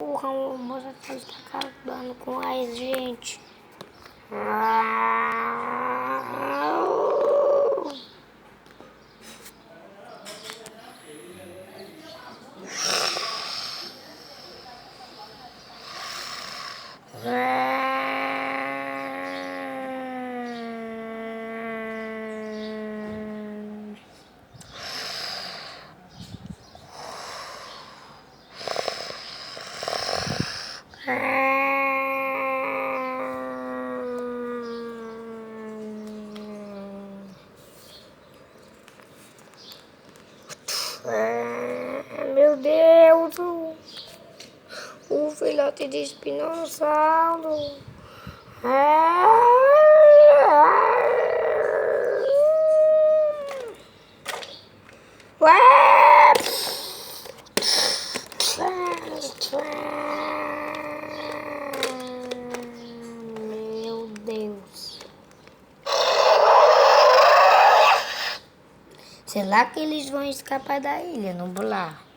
Porra, o moço tá acabando com a gente. Meu Deus, o filhote de espinossauro. Meu Deus. Será que eles vão escapar da ilha no pular?